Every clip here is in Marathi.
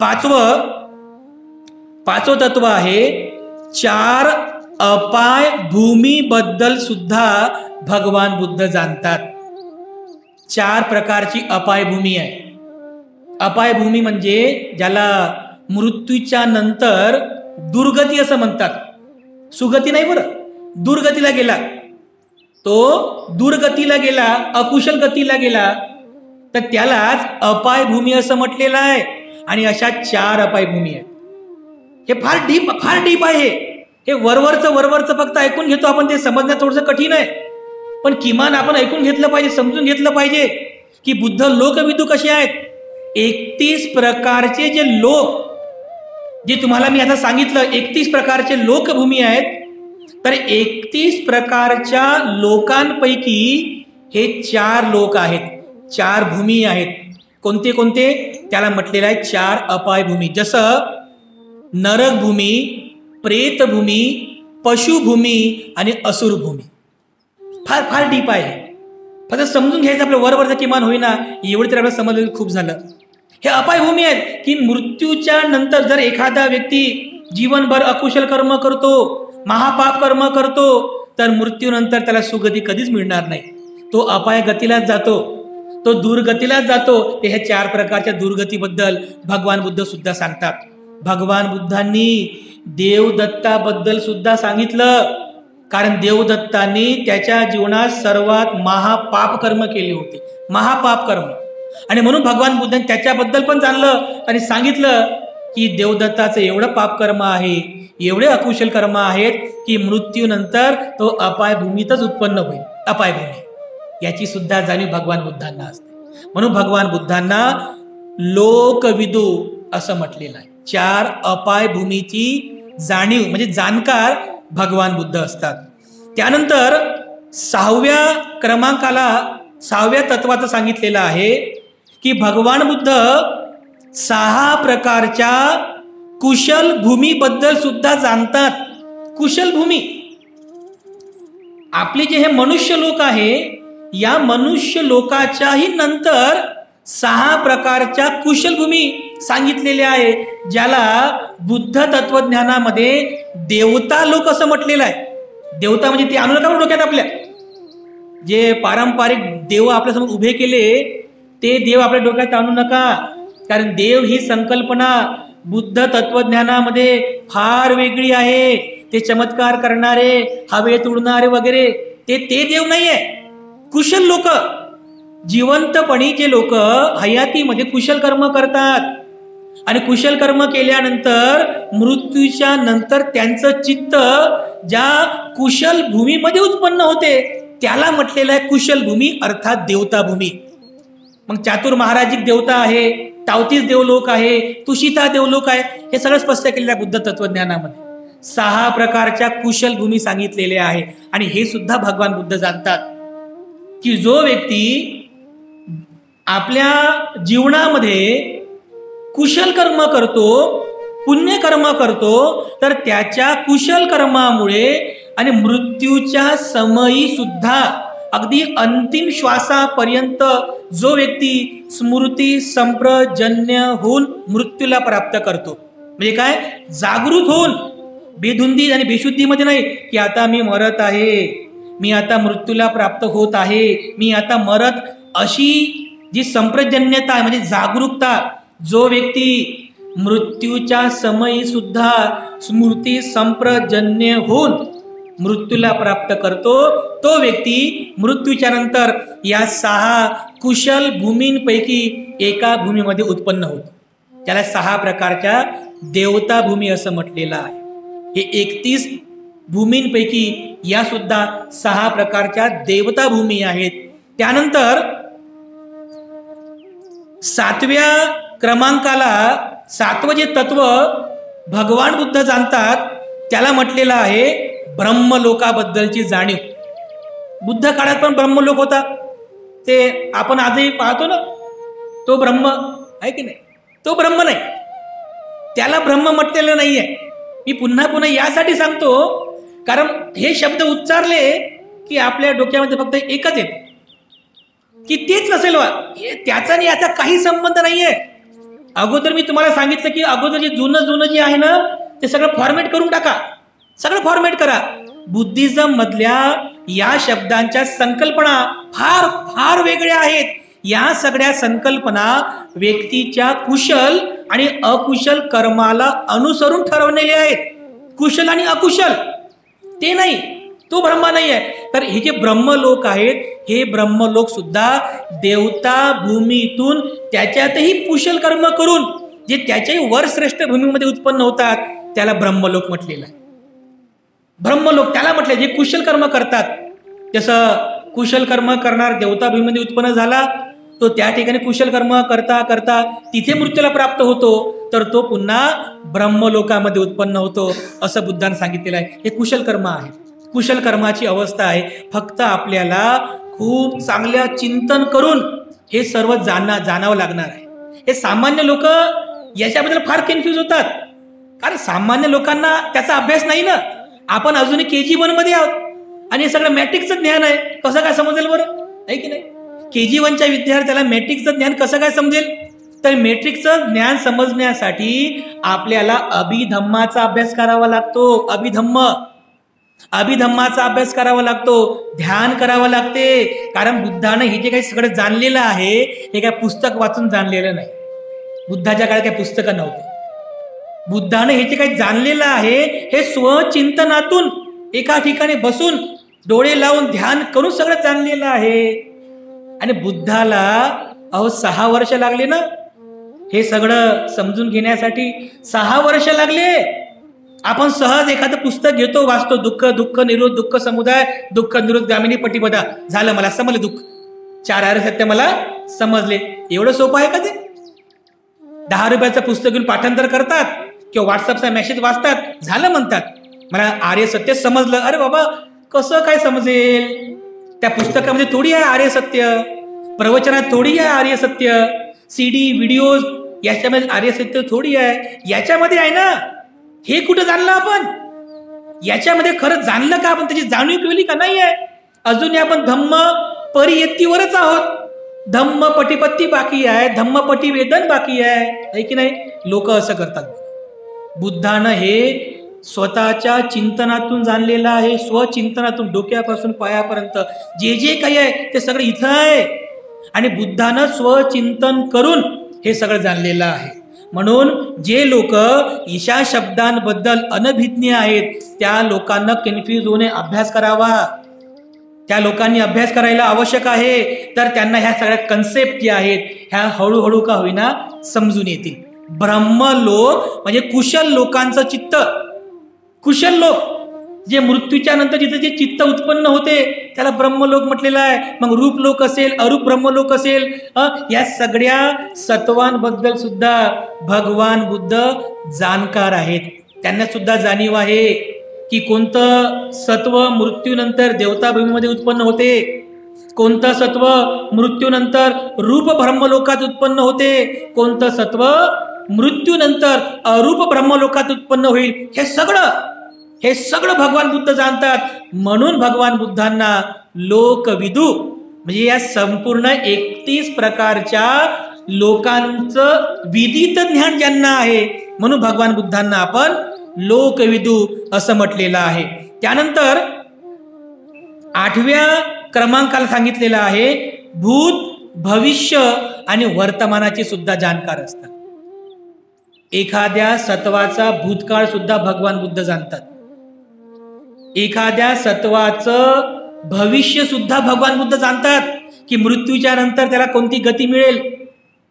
पाचवं तत्व आहे, चार अपाय भूमीबद्दल सुद्धा भगवान बुद्ध जाणतात. चार प्रकारची अपाय भूमी आहे. अपाय भूमी म्हणजे ज्याला मृत्यूच्या नंतर दुर्गती असं म्हणतात. सुगती नाही बरं, दुर्गतीला गेला तो, दुर्गतीला गेला, अकुशल गतीला गेला तर त्यालाच अपाय भूमी असं म्हटलेलं आहे. आणि अशा चार अपाय भूमी आहेत. हे फार डीप आहे. हे वरवरचं फक्त ऐकून घेतो आपण, ते समजणं थोडंसं कठीण आहे. पण किमान आपण ऐकून घेतलं पाहिजे, समजून घेतलं पाहिजे की बुद्ध लोकविदू कसे आहेत. 31 प्रकारचे जे लोक, जे तुम्हाला मी आता सांगितलं 31 प्रकारचे लोकभूमी आहेत, तर 31 प्रकारच्या लोकांपैकी हे 4 लोक आहेत, 4 भूमी आहेत. कोणते कोणते? त्याला म्हटलेलं आहे 4 अपाय भूमी. जसं नरकभूमी, प्रेतभूमी, पशुभूमी आणि असुरभूमी. फार फार डीप आहे. फक्त समजून घ्यायचं आपलं, वरवरचं किमान होईना एवढं तर आपल्याला समजलं खूप झालं. हे अपाय भूमी आहेत की मृत्यूच्या नंतर जर एखादा व्यक्ती जीवनभर अकुशल कर्म करतो, महापाप कर्म करतो, तर मृत्यूनंतर त्याला सुगती कधीच मिळणार नाही. तो अपाय गतीलाच जातो, तो दुर्गतीलाच जातो. ते ह्या 4 प्रकारच्या दुर्गतीबद्दल भगवान बुद्ध सुद्धा सांगतात. भगवान बुद्धांनी देवदत्ताबद्दल सुद्धा सांगितलं, कारण देवदत्तांनी त्याच्या जीवनात सर्वात महापाप कर्म केले होते, महापाप कर्म. आणि म्हणून भगवान बुद्धांनी त्याच्याबद्दल पण जाणलं आणि सांगितलं की देवदत्ताचं एवढं पाप कर्म आहे, एवढे अकुशल कर्म आहेत की मृत्यूनंतर तो अपाय भूमीतच उत्पन्न होईल. अपाय भूमी याची सुद्धा जाणीव भगवान बुद्धांना असते. म्हणून भगवान बुद्धांना लोकविदू असं म्हटलेलं आहे. 4 अपाय भूमीची जाणीव म्हणजे जाणकार भगवान बुद्ध असतात. त्यानंतर 6व्या क्रमांकाला 6व्या तत्वाचं सांगितलेलं आहे की भगवान बुद्ध 6 प्रकारच्या कुशल भूमीबद्दल सुद्धा जाणतात. कुशल भूमी, आपले जे हे मनुष्य लोक आहे, या मनुष्य लोकाच्याही नंतर 6 प्रकारच्या कुशल भूमी सांगितलेल्या आहे, ज्याला बुद्ध तत्वज्ञानामध्ये देवता लोक असं म्हटलेलं आहे. देवता म्हणजे ते आणू नका डोक्यात आपल्या, जे पारंपरिक देव आपल्यासमोर उभे केले ते देव आपल्या डोक्यात आणू नका. कारण देव ही संकल्पना बुद्ध तत्वज्ञानामध्ये फार वेगळी आहे. ते चमत्कार करणारे, हवेत उडणारे वगैरे ते देव नाही आहे. कुशल लोक, जिवंतपणी जे लोक हयातीमध्ये कुशल कर्म करतात आणि कुशल कर्म केल्यानंतर मृत्यूच्या नंतर त्यांचं चित्त ज्या कुशल भूमीमध्ये उत्पन्न होते त्याला म्हटलेलं आहे कुशल भूमी, अर्थात देवता भूमी. मग चातुर महाराजिक देवता आहे, तावतीस देवलोक आहे, तुषिता देवलोक आहे, हे सगळं स्पष्ट केलेलं आहे बुद्ध तत्वज्ञानामध्ये. 6 प्रकारच्या कुशल भूमी सांगितलेल्या आहे. आणि हे सुद्धा भगवान बुद्ध जाणतात की जो व्यक्ती आपल्या जीवनामध्ये कुशल कर्म करतो, पुण्यकर्म करतो, तर त्याच्या कुशल कर्मामुळे आणि मृत्यूच्या समयी सुद्धा अगदी अंतिम श्वासापर्यंत जो व्यक्ती स्मृती संप्रजन्य होऊन मृत्यूला प्राप्त करतो, म्हणजे काय, जागृत होऊन, बेधुंदी आणि बेशुद्धीमध्ये नाही की आता मी मरत आहे, मी आता मृत्यूला प्राप्त होत आहे, मी आता मरत, अशी जी संप्रजन्यता आहे म्हणजे जागरूकता, जो व्यक्ती मृत्यूच्या समयी सुद्धा स्मृती संप्रजन्य होऊन मृत्यूला प्राप्त करतो, तो व्यक्ती मृत्यूच्या नंतर या 6 कुशल भूमींपैकी एका भूमीमध्ये उत्पन्न होतो. त्याला 6 प्रकारच्या देवता भूमी असं म्हटलेलं आहे. हे 31 भूमींपैकी या सुद्धा 6 प्रकारच्या देवता भूमी आहेत. त्यानंतर 7व्या क्रमांकाला 7वं जे तत्व भगवान बुद्ध जाणतात त्याला म्हटलेलं आहे ब्रह्मलोकाबद्दलची जाणीव. बुद्ध काळात पण ब्रह्मलोक होता, ते आपण आजही पाहतो ना. तो ब्रह्म आहे की नाही, तो ब्रह्म नाही, त्याला ब्रह्म म्हटलेलं नाहीये. मी पुन्हा पुन्हा यासाठी सांगतो कारण हे शब्द उच्चारले की आपल्या डोक्यामध्ये फक्त एकच येते की तेच नसेल, त्याचा आणि याचा काही संबंध नाहीये. अगोदर मी तुम्हाला सांगितलं की अगोदर जे जुनं जे आहे ना ते सगळं फॉर्मेट करून टाका, सगळं फॉर्मेट करा. बुद्धिझम मधल्या या शब्दांच्या संकल्पना फार फार वेगळ्या आहेत. या सगळ्या संकल्पना व्यक्तीच्या कुशल आणि अकुशल कर्माला अनुसरून ठरवलेल्या आहेत. कुशल आणि अकुशल ते नाही, तो ब्रह्म नाही आहे. तर हे जे ब्रह्मलोक आहेत हे ब्रह्मलोक सुद्धा देवता भूमीतून त्याच्यातही कुशल कर्म करून जे त्याच्याही वर श्रेष्ठ भूमीमध्ये उत्पन्न होतात त्याला ब्रह्मलोक म्हटलेलं आहे. ब्रह्मलोक त्याला म्हटलं जे कुशल कर्म करतात. जसं कुशल कर्म करणार देवता भूमीमध्ये उत्पन्न झाला तो त्या ठिकाणी कुशल कर्म करता करता तिथे मृत्यूला प्राप्त होतो, तर तो पुन्हा ब्रह्मलोकामध्ये उत्पन्न होतो असं बुद्धाने सांगितलेलं आहे. हे कुशल कर्म आहे, कुशल कर्माची अवस्था आहे. फक्त आपल्याला खूप चांगल्या चिंतन करून हे सर्व जाणावं लागणार आहे. हे सामान्य लोक याच्याबद्दल फार कन्फ्यूज होतात, कारण सामान्य लोकांना त्याचा अभ्यास नाही ना. आपण अजूनही KG1 मध्ये आहोत आणि हे सगळं मॅट्रिकचं ज्ञान आहे. कसं काय समजेल बरं, आहे की नाही? KG1च्या विद्यार्थ्याला मॅट्रिकचं ज्ञान कसं काय समजेल? तर मॅट्रिकचं ज्ञान समजण्यासाठी आपल्याला अभिधम्माचा अभ्यास करावा लागतो. अभिधम्माचा अभ्यास करावा लागतो, ध्यान करावं लागते. कारण बुद्धानं हे जे काही सगळं जाणलेलं आहे हे काय पुस्तक वाचून जाणलेलं नाही. बुद्धाच्या काळात काही पुस्तकं नव्हते. बुद्धानं हे जे काही जाणलेलं आहे हे स्वचिंतनातून एका ठिकाणी बसून डोळे लावून ध्यान करून सगळं जाणलेलं आहे. आणि बुद्धाला 6 वर्ष लागले ना हे सगळं समजून घेण्यासाठी. 6 वर्ष लागले. आपण सहज एखादं पुस्तक घेतो, वाचतो, दुःख निरोध, दुःख समुदाय, दुःख निरोध गामिनी पटिपदा, झालं मला समजलं दुःख, 4 आर्य सत्य मला समजले. एवढं सोपं आहे का ते? 10 रुपयाचं पुस्तक घेऊन पाठांतर करतात किंवा व्हॉट्सअपचा मेसेज वाचतात, झालं म्हणतात मला आर्य सत्य समजलं. अरे बाबा कसं काय समजेल? त्या पुस्तकामध्ये थोडी आहे आर्य सत्य, प्रवचनात थोडी आहे आर्य सत्य, CD व्हिडिओज याच्यामध्ये आर्य सत्य थोडी आहे. याच्यामध्ये आहे ना. हे कुठं जाणलं आपण? याच्यामध्ये खरं जाणलं का आपण? त्याची जाणीव केली का नाही आहे? अजूनही आपण धम्म परियत्तीवरच आहोत. धम्म पटिपत्ती बाकी आहे, धम्म पटिवेदन बाकी आहे की नाही? लोक असं करतात. बुद्धानं हे स्वतःच्या चिंतनातून जाणलेलं आहे. स्वचिंतनातून डोक्यापासून पायापर्यंत जे जे काही आहे ते सगळं इथं आहे. आणि बुद्धानं स्वचिंतन करून हे सगळं जाणलेलं आहे. म्हणून जे लोक ईशा शब्दांबद्दल अनभिज्ञ आहेत त्या लोकांना कन्फ्यूज होणे अभ्यास करावा. त्या लोकांनी अभ्यास करायला आवश्यक आहे. तर त्यांना ह्या सगळ्या कन्सेप्ट ज्या आहेत ह्या हळूहळू का होईना समजून येतील. ब्रह्मलोक म्हणजे कुशल लोकांचं चित्त. कुशल लोक जे मृत्यूच्या नंतर जिथे जे चित्त उत्पन्न होते त्याला ब्रह्मलोक म्हटलेलं आहे. मग रूप लोक असेल, अरूप ब्रह्मलोक असेल, या सगळ्या सत्वांबद्दल सुद्धा भगवान बुद्ध जाणकार आहेत. त्यांना सुद्धा जाणीव आहे की कोणतं सत्व मृत्यूनंतर देवता भूमीमध्ये उत्पन्न होते, कोणतं सत्व मृत्यूनंतर रूप ब्रह्मलोकात उत्पन्न होते, कोणतं सत्व मृत्यूनंतर अरूप ब्रह्मलोकात उत्पन्न होईल. हे सगळं भगवान बुद्ध जाणतात. म्हणून भगवान बुद्धांना लोकविदू म्हणजे या संपूर्ण 31 प्रकारच्या लोकांचं विदित ज्ञान ज्यांना आहे म्हणून भगवान बुद्धांना आपण लोकविदू असं म्हटलेलं आहे. त्यानंतर 8व्या क्रमांकाला सांगितलेलं आहे भूत, भविष्य आणि वर्तमानाचे सुद्धा जाणकार असतात. एखाद्या सत्वाचा भूतकाळ सुद्धा भगवान बुद्ध जाणतात. एखाद्या सत्वाचं भविष्य सुद्धा भगवान बुद्ध जाणतात की मृत्यूच्या नंतर त्याला कोणती गती मिळेल.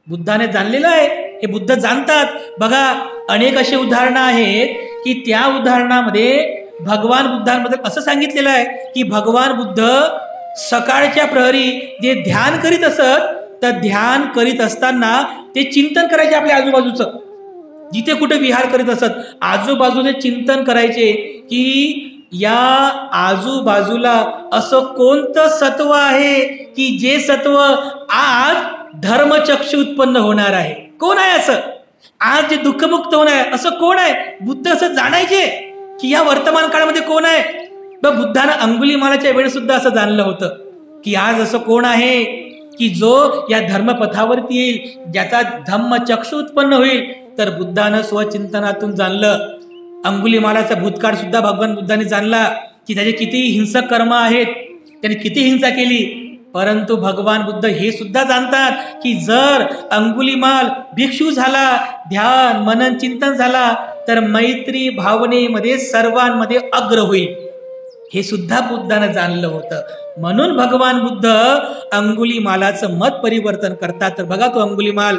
बुद्धाने जाणलेलं आहे, हे बुद्ध जाणतात. बघा अनेक असे उदाहरणं आहेत की त्या उदाहरणामध्ये भगवान बुद्धांबद्दल असं सांगितलेलं आहे की भगवान बुद्ध सकाळच्या प्रहरी जे ध्यान करीत असत तर ध्यान करीत असताना ते चिंतन करायचे आपल्या आजूबाजूचं. जिथे कुठे विहार करीत असत आजूबाजूचे चिंतन करायचे की या आजूबाजूला असं कोणतं सत्व आहे की जे सत्व आज धर्मचक्षु उत्पन्न होणार आहे. कोण आहे असं? आज जे दुःखमुक्त होणार आहे असं कोण आहे? बुद्ध असं जाणायचे की या वर्तमान काळामध्ये कोण आहे. बुद्धानं अंगुलीमालाच्या वेळेस सुद्धा असं जाणलं होतं की आज असं कोण आहे की जो या धर्मपथावरती येईल, ज्याचा धम्मचक्षु उत्पन्न होईल, तर बुद्धानं स्वचिंतनातून जाणलं. अंगुलीमालाचा भूतकाळ सुद्धा भगवान बुद्धाने जाणला की त्याचे किती हिंसक कर्म आहेत, त्याने किती हिंसा केली. परंतु भगवान बुद्ध हे सुद्धा जाणतात की जर अंगुलीमाल भिक्षू झाला, ध्यान मनन चिंतन झाला, तर मैत्री भावनेमध्ये सर्वांमध्ये अग्र होईल. हे सुद्धा बुद्धानं जाणलं होतं. म्हणून भगवान बुद्ध अंगुलीमालाचं मत परिवर्तन करतात. तर बघा, तो अंगुलीमाल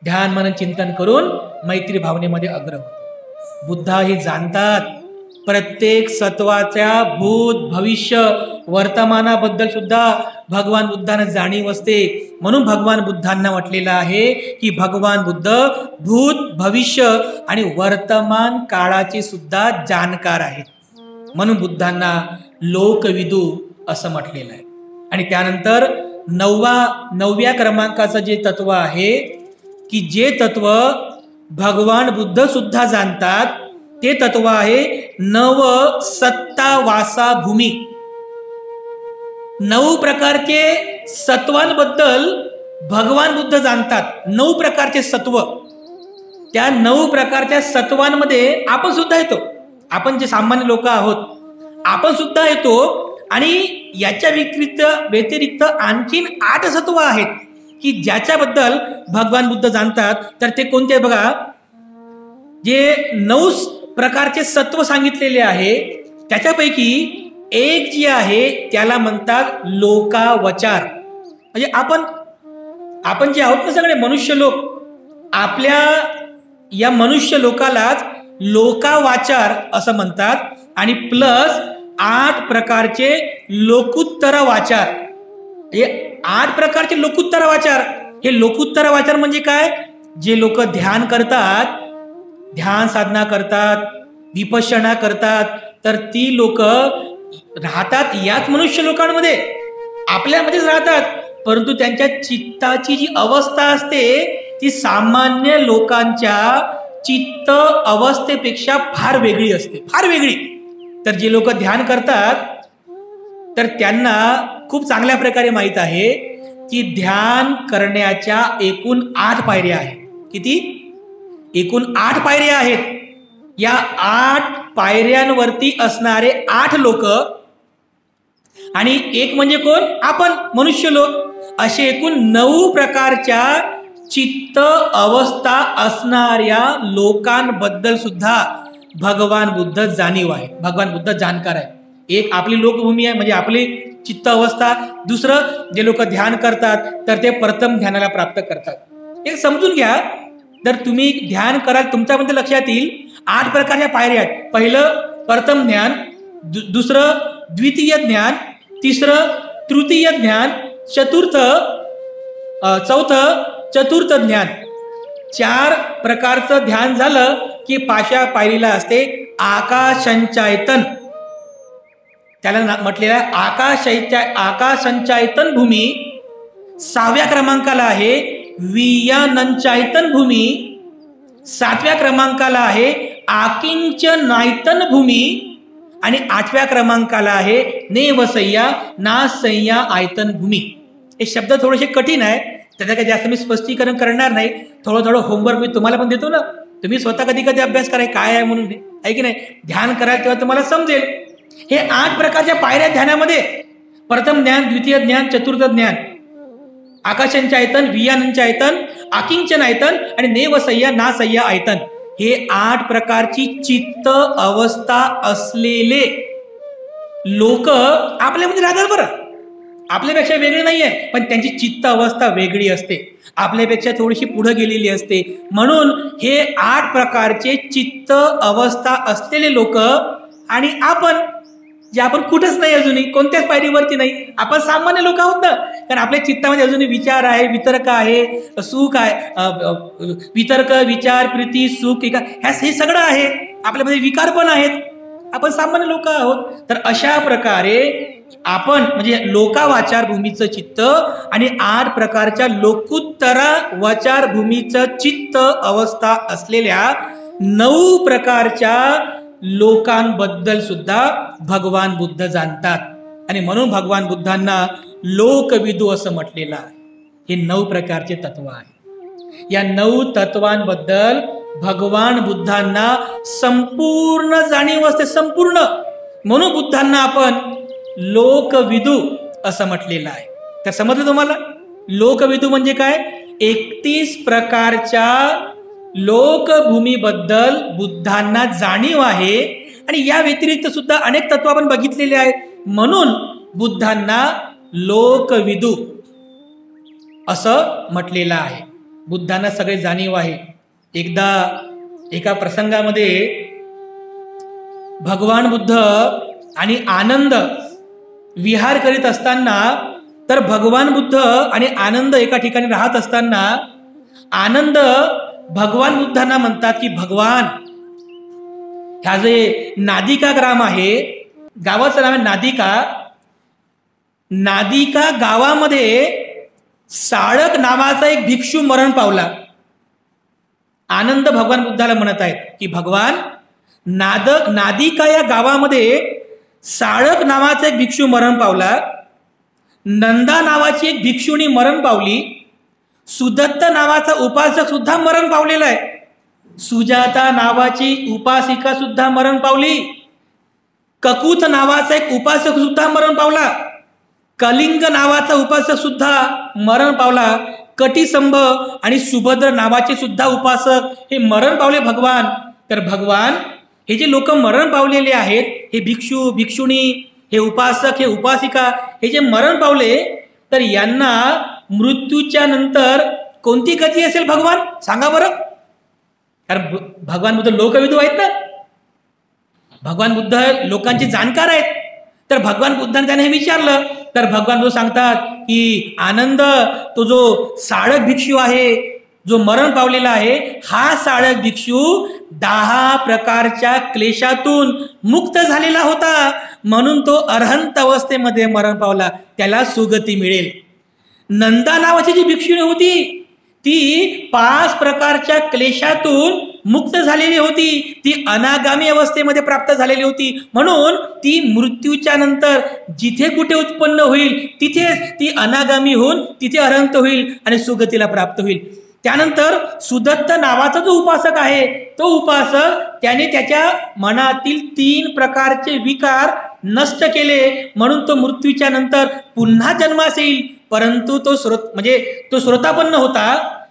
ध्यान मनन चिंतन करून मैत्री भावनेमध्ये अग्र होतो. बुद्ध हे जाणतात प्रत्येक सत्वाच्या भूत भविष्य वर्तमानाबद्दल सुद्धा भगवान बुद्धांना जाणीव असते. म्हणून भगवान बुद्धांना म्हटलेलं आहे की भगवान बुद्ध भूत भविष्य आणि वर्तमान काळाचे सुद्धा जाणकार आहेत. म्हणून बुद्धांना लोकविदू असं म्हटलेलं आहे. आणि त्यानंतर 9व्या क्रमांकाचं जे तत्व आहे की जे तत्व भगवान बुद्ध सुद्धा जाणतात, ते तत्व आहे नव सत्तावासा भूमी. 9 प्रकारचे सत्वांबद्दल भगवान बुद्ध जाणतात. 9 प्रकारचे सत्व, त्या 9 प्रकारच्या सत्वांमध्ये आपण सुद्धा येतो. आपण जे सामान्य लोक आहोत आपण सुद्धा येतो. आणि याच्या व्यतिरिक्त आणखीन 8 सत्व आहेत की ज्याच्याबद्दल भगवान बुद्ध जाणतात. तर ते कोणते बघा, जे 9 प्रकारचे सत्व सांगितलेले आहे त्याच्यापैकी एक जे आहे त्याला म्हणतात लोकावचार. म्हणजे आपण जे आहोत ना सगळे मनुष्य लोक, आपल्या या मनुष्य लोकालाच लोकावाचार असं म्हणतात. आणि प्लस 8 प्रकारचे लोकुत्तर वाचार. हे 8 प्रकारचे लोकुत्तर वाचार. हे लोकुत्तर वाचार म्हणजे काय? जे लोक ध्यान करतात, ध्यान साधना करतात, विपश्यना करतात, तर ती लोक राहतात याच मनुष्य लोकांमध्ये, आपल्यामध्येच राहतात. परंतु त्यांच्या चित्ताची जी अवस्था असते ती सामान्य लोकांच्या चित्त अवस्थेपेक्षा फार वेगळी असते, फार वेगळी. तर जे लोक ध्यान करतात तर त्यांना खूप चांगल्या प्रकारे माहीत आहे की ध्यान करण्याच्या एकूण 8 पायऱ्या आहेत. किती? एकूण 8 पायऱ्या आहेत. या 8 पायऱ्यांवरती असणारे 8 लोक, आणि एक म्हणजे कोण? आपण मनुष्य लोक. असे एकूण 9 प्रकारच्या चित्त अवस्था असणाऱ्या लोकांबद्दल सुद्धा भगवान बुद्ध जाणीव आहे, भगवान बुद्ध जाणकार आहे. एक आपली लोकभूमी आहे म्हणजे आपली चित्त अवस्था. दुसरं, जे लोक ध्यान करतात तर ते प्रथम ध्यानाला प्राप्त करतात. एक समजून घ्या, जर तुम्ही ध्यान कराल तुमच्यामध्ये लक्षात येईल 8 प्रकारच्या पायऱ्या आहेत. पहिलं प्रथम ज्ञान, दुसरं द्वितीय ज्ञान, तिसरं तृतीय ज्ञान, चौथं चतुर्थ ज्ञान. 4 प्रकारचं ध्यान झालं की 5व्या पायरीला असते आकाशंचायतन. त्याला म्हटलेलं आहे आकाशंचायतन भूमी. 6व्या क्रमांकाला आहे वियानंचायतन भूमी. 7व्या क्रमांकाला आहे आकिंचनायतन भूमी. आणि 8व्या क्रमांकाला आहे नेवसय्या नासय्या आयतन भूमी. हे शब्द थोडेसे कठीण आहे, त्याचं काही जास्त मी स्पष्टीकरण करणार नाही. थोडं होमवर्क मी तुम्हाला पण देतो ना, तुम्ही स्वतः कधी कधी अभ्यास कराय काय आहे म्हणून, आहे की नाही. ध्यान कराल तेव्हा तुम्हाला समजेल. हे 8 प्रकारच्या पायऱ्या ध्यानामध्ये, प्रथम ज्ञान, द्वितीय ज्ञान, चतुर्थ ज्ञान, आकाशंचायतन, वियानंचायतन, आकिंचनायतन आणि नेवसय्या नासय्या आयतन. हे 8 प्रकारची चित्त अवस्था असलेले लोक आपल्यामध्ये राहतात. बरं, आपल्यापेक्षा वेगळे नाहीये, पण त्यांची चित्त अवस्था वेगळी असते, आपल्यापेक्षा थोडीशी पुढे गेलेली असते. म्हणून हे 8 प्रकारचे चित्त अवस्था असलेले लोक. आणि आपण जे आपण कुठंच नाही, अजूनही कोणत्याच पायरीवरती नाही, आपण सामान्य लोक आहोत ना. कारण आपल्या चित्तामध्ये अजूनही विचार आहे, वितर्क आहे, सुख आहे, वितर्क, विचार, प्रीती, सुख, हे सगळं आहे. आपल्यामध्ये विकार पण आहेत, आपण सामान्य लोक आहोत. तर अशा प्रकारे आपण म्हणजे लोकावाचार भूमीचं चित्त आणि 8 प्रकारच्या लोकुत्तरा वाचार भूमीचं चित्त अवस्था असलेल्या 9 प्रकारच्या लोकांबद्दल सुद्धा भगवान बुद्ध जाणतात. आणि म्हणून भगवान बुद्धांना लोकविदू असं म्हटलेलं आहे. हे 9 प्रकारचे तत्व आहे. या 9 तत्वांबद्दल भगवान बुद्धांना संपूर्ण जाणीव असते, संपूर्ण. म्हणून बुद्धांना आपण लोकविदू असं म्हटलेलं आहे. तर समजलं तुम्हाला लोकविदू म्हणजे काय? 31 प्रकारच्या लोकभूमीबद्दल बुद्धांना जाणीव आहे आणि या व्यतिरिक्त सुद्धा अनेक तत्व आपण बघितलेले आहेत. म्हणून बुद्धांना लोकविदू असं म्हटलेलं आहे. बुद्धांना सगळे जाणीव आहे. एकदा एका प्रसंगामध्ये भगवान बुद्ध आणि आनंद विहार करीत असताना, तर भगवान बुद्ध आणि आनंद एका ठिकाणी राहत असताना आनंद भगवान बुद्धांना म्हणतात की भगवान, ह्या जे नादिका ग्राम आहे, गावाचं नाव आहे नादिका, नादिका गावामध्ये साळक नावाचा एक भिक्षू मरण पावला. आनंद भगवान बुद्धाला म्हणत आहेत की भगवान, नादिका या गावामध्ये साळक नावाचा एक भिक्षू मरण पावला, नंदा नावाची एक भिक्षुणी मरण पावली, सुदत्त नावाचा उपासक सुद्धा मरण पावलेला आहे, सुजाता नावाची उपासिका सुद्धा मरण पावली, ककुथ नावाचा एक उपासक सुद्धा मरण पावला, कलिंग नावाचा उपासक सुद्धा मरण पावला, कटिसंभ आणि सुभद्र नावाचे सुद्धा उपासक हे मरण पावले भगवान. तर भगवान, हे जे लोक मरण पावलेले आहेत, हे भिक्षू भिक्षुणी, हे उपासक, हे उपासिका, हे जे मरण पावले, तर यांना मृत्यूच्या नंतर कोणती गती असेल भगवान सांगा बरं? कारण भगवान बुद्ध लोकविदू आहेत ना, भगवान बुद्ध लोकांचे जाणकार आहेत. तर भगवान बुद्धांनी त्याने हे विचारलं, तर भगवान बुद्ध सांगतात की आनंद, तो जो साळक भिक्षू आहे, जो मरण पावलेला आहे, हा साळक भिक्षू 10 प्रकारच्या क्लेशातून मुक्त झालेला होता, म्हणून तो अरहंत अवस्थेमध्ये मरण पावला, त्याला सुगती मिळेल. नंदा नावाची जी भिक्षुणी होती, ती 5 प्रकारच्या क्लेशातून मुक्त झालेली होती, ती अनागामी अवस्थेमध्ये प्राप्त झालेली होती, म्हणून ती मृत्यूच्या नंतर जिथे कुठे उत्पन्न होईल तिथेच ती अनागामी होऊन तिथे अरहंत होईल आणि सुगतीला प्राप्त होईल. त्यानंतर सुदत्त नावाचा जो उपासक आहे, तो उपासक त्याने त्याच्या मनातील 3 प्रकारचे विकार नष्ट केले, म्हणून तो मृत्यूच्या नंतर पुन्हा जन्मास येईल. परंतु तो श्रोतापन्न होता,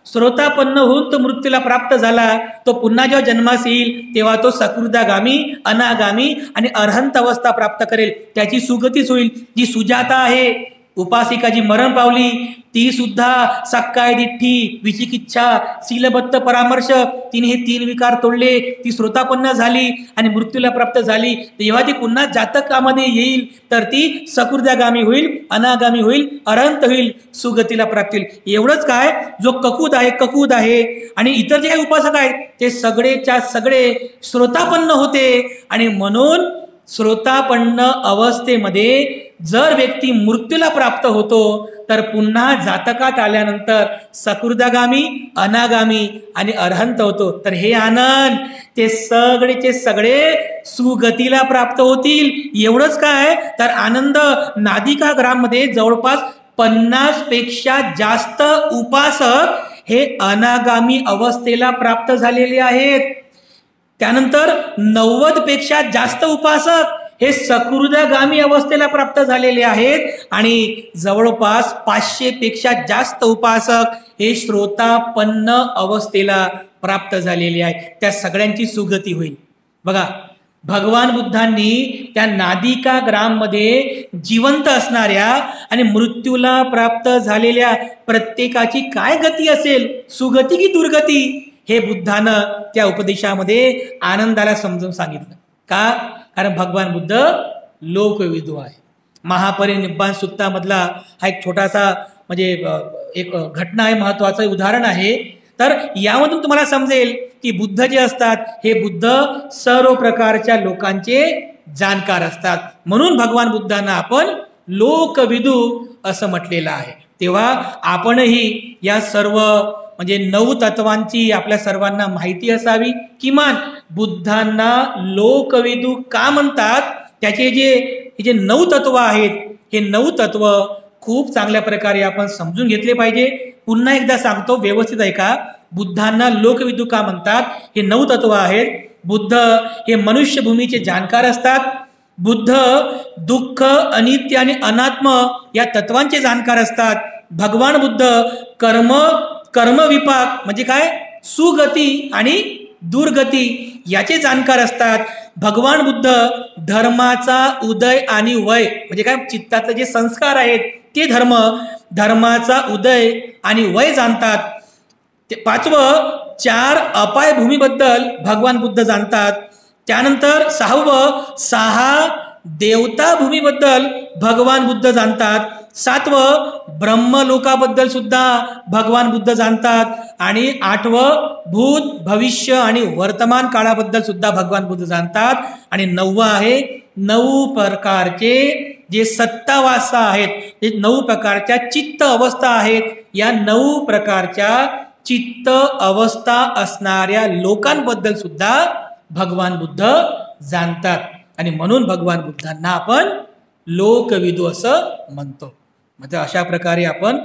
श्रोतापन्न होऊन तो मृत्यूला प्राप्त झाला. तो पुन्हा जेव्हा जन्मास येईल तेव्हा तो सकृदागामी, अनागामी आणि अरहंत अवस्था प्राप्त करेल, त्याची सुगतीच होईल. जी सुजाता आहे, उपासिका, जी मरण पावली, ती सुद्धा सक्काय दिठ्ठी, विचिकिच्छा, शीलबद्ध परामर्श, तिने हे 3 विकार तोडले, ती श्रोतापन्न झाली आणि मृत्यूला प्राप्त झाली. तेव्हा ती पुन्हा जातकामध्ये येईल, तर ती सकृदागामी होईल, अनागामी होईल, अरहंत होईल, सुगतीला प्राप्त होईल. एवढंच काय, जो ककुद आहे आणि इतर जे काही उपासक आहेत ते सगळेच्या सगळे श्रोतापन्न होते. आणि म्हणून श्रोतापन्न अवस्थेमध्ये जर व्यक्ती मृत्यूला प्राप्त होतो, तर पुन्हा जातकात आल्यानंतर सकृदागामी, अनागामी आणि अरहंत होतो. तर हे आनंद, ते सगळेचे सगळे सुगतीला प्राप्त होतील. एवढंच काय, तर आनंद नादिका ग्राममध्ये जवळपास 50 पेक्षा जास्त उपासक हे अनागामी अवस्थेला प्राप्त झालेले आहेत. त्यानंतर 90 पेक्षा जास्त उपासक हे सकृदागामी अवस्थेला प्राप्त झालेले आहेत आणि जवळपास 500 पेक्षा जास्त उपासक हे श्रोतापन्न अवस्थेला प्राप्त झालेले आहेत. त्या सगळ्यांची सुगती होईल. बघा, भगवान बुद्धांनी त्या नादिका ग्राममध्ये जिवंत असणाऱ्या आणि मृत्यूला प्राप्त झालेल्या प्रत्येकाची काय गती असेल, सुगती की दुर्गती, हे बुद्धानं त्या उपदेशामध्ये आनंदाला समजून सांगितलं. का? कारण भगवान बुद्ध लोकविदू आहे. महापरिनिब्बाण सुत्तामधला हा एक छोटासा एक घटना आहे, महत्वाचं उदाहरण आहे. तर यामधून तुम्हाला समजेल की बुद्ध जे असतात हे बुद्ध सर्व प्रकारच्या लोकांचे जाणकार असतात. म्हणून भगवान बुद्धांना आपण लोकविदू असं म्हटलेलं आहे. तेव्हा आपणही या सर्व 9 तत्वांची आपल्या सर्वांना माहिती असावी. किमान बुद्धांना लोकविदू का म्हणतात, त्याचे जे हे जे 9 तत्व आहेत, हे 9 तत्व खूप चांगल्या प्रकारे आपण समजून घेतले पाहिजे. पुन्हा एकदा सांगतो, व्यवस्थित ऐका. बुद्धांना लोकविदू का म्हणतात? हे 9 तत्व आहेत. बुद्ध हे मनुष्यभूमीचे जाणकार असतात. बुद्ध दुःख, अनित्य आणि अनात्म या तत्वांचे जाणकार असतात. भगवान बुद्ध कर्मविपाक म्हणजे काय, सुगती आणि दुर्गती याचे जाणकार असतात. भगवान बुद्ध धर्माचा उदय आणि वय म्हणजे काय, चित्ताचे जे संस्कार आहेत ते धर्माचा उदय आणि वय जाणतात. 5वं 4 अपाय भूमीबद्दल भगवान बुद्ध जाणतात. त्यानंतर 6 देवता भूमीबद्दल भगवान बुद्ध जाणतात. 7वं ब्रह्मलोकाबद्दल सुद्धा भगवान बुद्ध जाणतात. आणि 8वं भूत, भविष्य आणि वर्तमान काळाबद्दल सुद्धा भगवान बुद्ध जाणतात. आणि 9वं आहे 9 प्रकारचे जे सत्तावासा आहेत, जे 9 प्रकारच्या चित्त अवस्था आहेत. या 9 प्रकारच्या चित्त अवस्था असणाऱ्या लोकांबद्दल सुद्धा भगवान बुद्ध जाणतात. आणि म्हणून भगवान बुद्धांना आपण लोकविदू असं म्हणतो. म्हणजे अशा प्रकारे आपण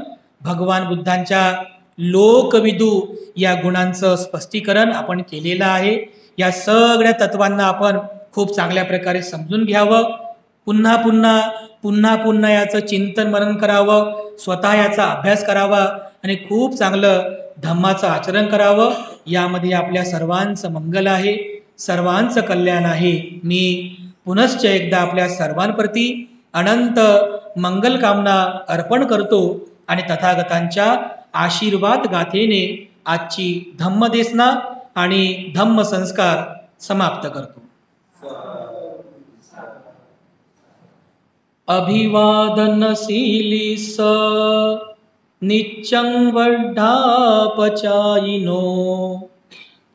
भगवान बुद्धांच्या लोकविदू या गुणांचं स्पष्टीकरण आपण केलेलं आहे. या सगळ्या तत्वांना आपण खूप चांगल्या प्रकारे समजून घ्यावं. पुन्हा पुन्हा याचं चिंतन मनन करावं, स्वतः याचा अभ्यास करावा आणि खूप चांगलं धम्माचं आचरण करावं. यामध्ये आपल्या सर्वांचं मंगल आहे, सर्वांचं कल्याण आहे. मी पुनश्च एकदा आपल्या सर्वांप्रती अनंत मंगल कामना अर्पण करतो आणि तथागतांच्या आशीर्वाद गाथेने आजची धम्मदेसना आणि धम्म संस्कार समाप्त करतो. अभिवादनशीली स नित्यं वर्धापचायिनो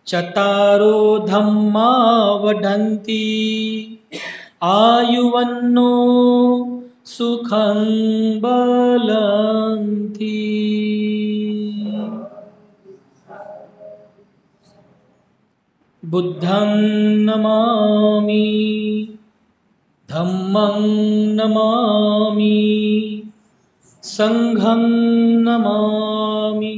चतारो धम्मा वढन्ति आयुवन्नो सुखं बलन्ति. बुद्धं नमामि, धम्मं नमामि, संघं नमामि.